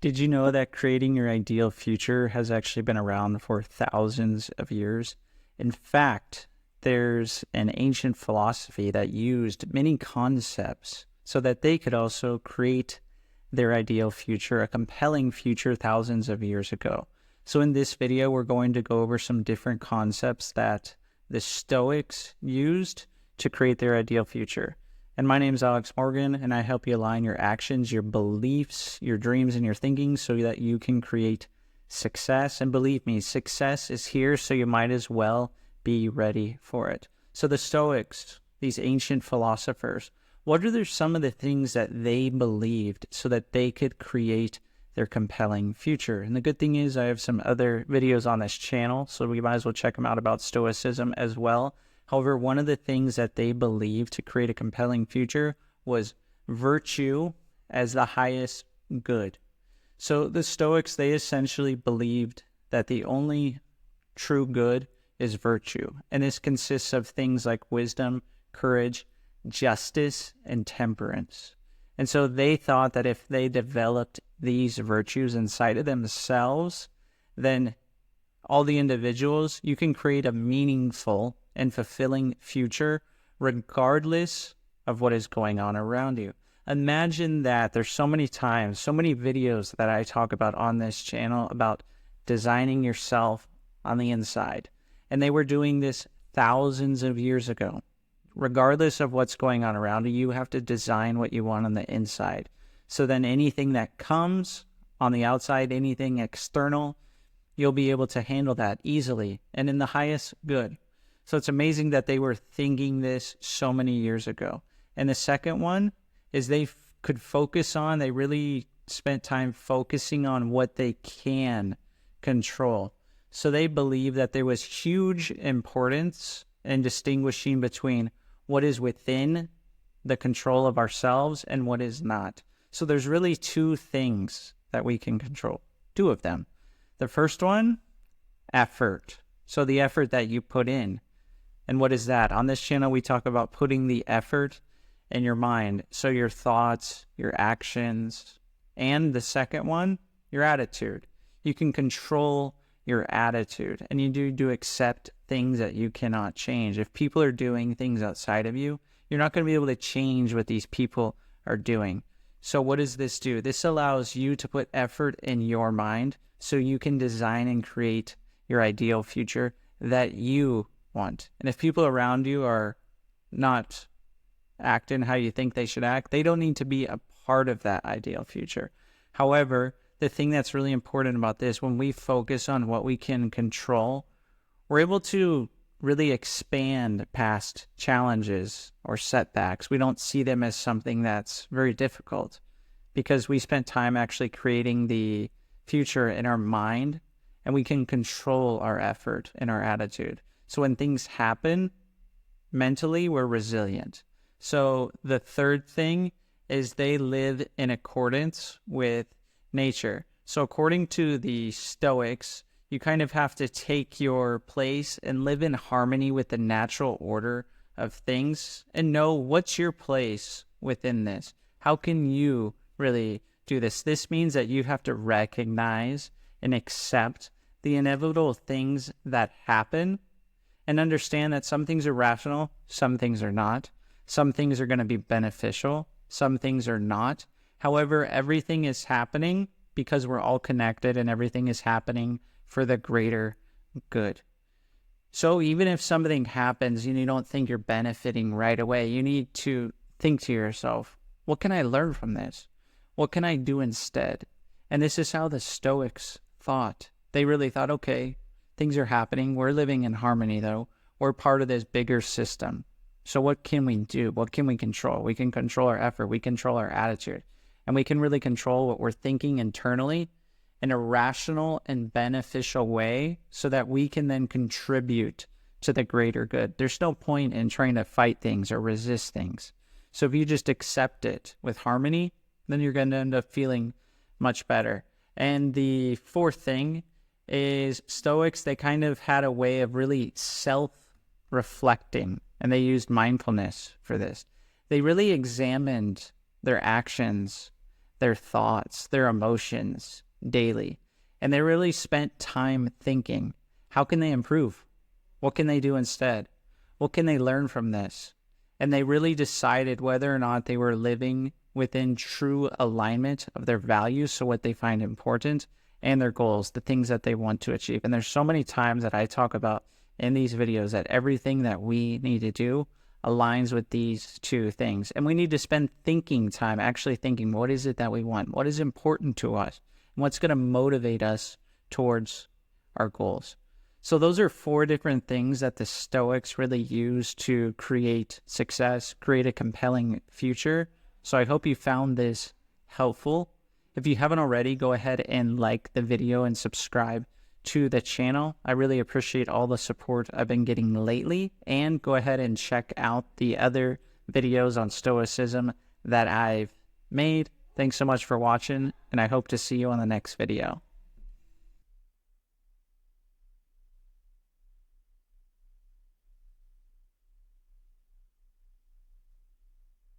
Did you know that creating your ideal future has actually been around for thousands of years? In fact, there's an ancient philosophy that used many concepts so that they could also create their ideal future, a compelling future thousands of years ago. So in this video, we're going to go over some different concepts that the Stoics used to create their ideal future. And my name is Alex Morgan, and I help you align your actions, your beliefs, your dreams, and your thinking so that you can create success. And believe me, success is here, so you might as well be ready for it. So the Stoics, these ancient philosophers, what are some of the things that they believed so that they could create their compelling future? And the good thing is I have some other videos on this channel, so we might as well check them out about Stoicism as well. However, one of the things that they believed to create a compelling future was virtue as the highest good. So the Stoics, they essentially believed that the only true good is virtue. And this consists of things like wisdom, courage, justice, and temperance. And so they thought that if they developed these virtues inside of themselves, then all the individuals, you can create a meaningful and fulfilling future regardless of what is going on around you. Imagine that there's so many times, so many videos that I talk about on this channel about designing yourself on the inside. And they were doing this thousands of years ago. Regardless of what's going on around you, you have to design what you want on the inside. So then anything that comes on the outside, anything external, you'll be able to handle that easily and in the highest good. So it's amazing that they were thinking this so many years ago. And the second one is they could focus on, they really spent time focusing on what they can control. So they believe that there was huge importance in distinguishing between what is within the control of ourselves and what is not. So there's really two things that we can control, two of them. The first one, effort. So the effort that you put in. And what is that? On this channel, we talk about putting the effort in your mind. So your thoughts, your actions, and the second one, your attitude. You can control your attitude, and you do accept things that you cannot change. If people are doing things outside of you, you're not going to be able to change what these people are doing. So what does this do? This allows you to put effort in your mind so you can design and create your ideal future that you want. And if people around you are not acting how you think they should act, they don't need to be a part of that ideal future. However, the thing that's really important about this, when we focus on what we can control, we're able to really expand past challenges or setbacks. We don't see them as something that's very difficult because we spent time actually creating the future in our mind, and we can control our effort and our attitude. So when things happen, mentally, we're resilient. So the third thing is they live in accordance with nature. So according to the Stoics, you kind of have to take your place and live in harmony with the natural order of things and know what's your place within this. How can you really do this? This means that you have to recognize and accept the inevitable things that happen and understand that some things are rational, some things are not. Some things are going to be beneficial, some things are not. However, everything is happening because we're all connected, and everything is happening for the greater good. So even if something happens and you don't think you're benefiting right away, you need to think to yourself, what can I learn from this? What can I do instead? And this is how the Stoics thought. They really thought, okay, things are happening. We're living in harmony, though. We're part of this bigger system. So what can we do? What can we control? We can control our effort. We control our attitude. And we can really control what we're thinking internally in a rational and beneficial way so that we can then contribute to the greater good. There's no point in trying to fight things or resist things. So if you just accept it with harmony, then you're going to end up feeling much better. And the fourth thing is Stoics, they kind of had a way of really self-reflecting, and they used mindfulness for this. They really examined their actions their thoughts, their emotions daily. And they really spent time thinking, how can they improve? What can they do instead? What can they learn from this? And they really decided whether or not they were living within true alignment of their values, so what they find important, and their goals, the things that they want to achieve. And there's so many times that I talk about in these videos that everything that we need to do aligns with these two things. And we need to spend thinking time, actually thinking, what is it that we want? What is important to us? And what's going to motivate us towards our goals? So those are 4 different things that the Stoics really use to create success, create a compelling future. So I hope you found this helpful. If you haven't already, go ahead and like the video and subscribe to the channel. I really appreciate all the support I've been getting lately. And go ahead and check out the other videos on Stoicism that I've made. Thanks so much for watching, and I hope to see you on the next video.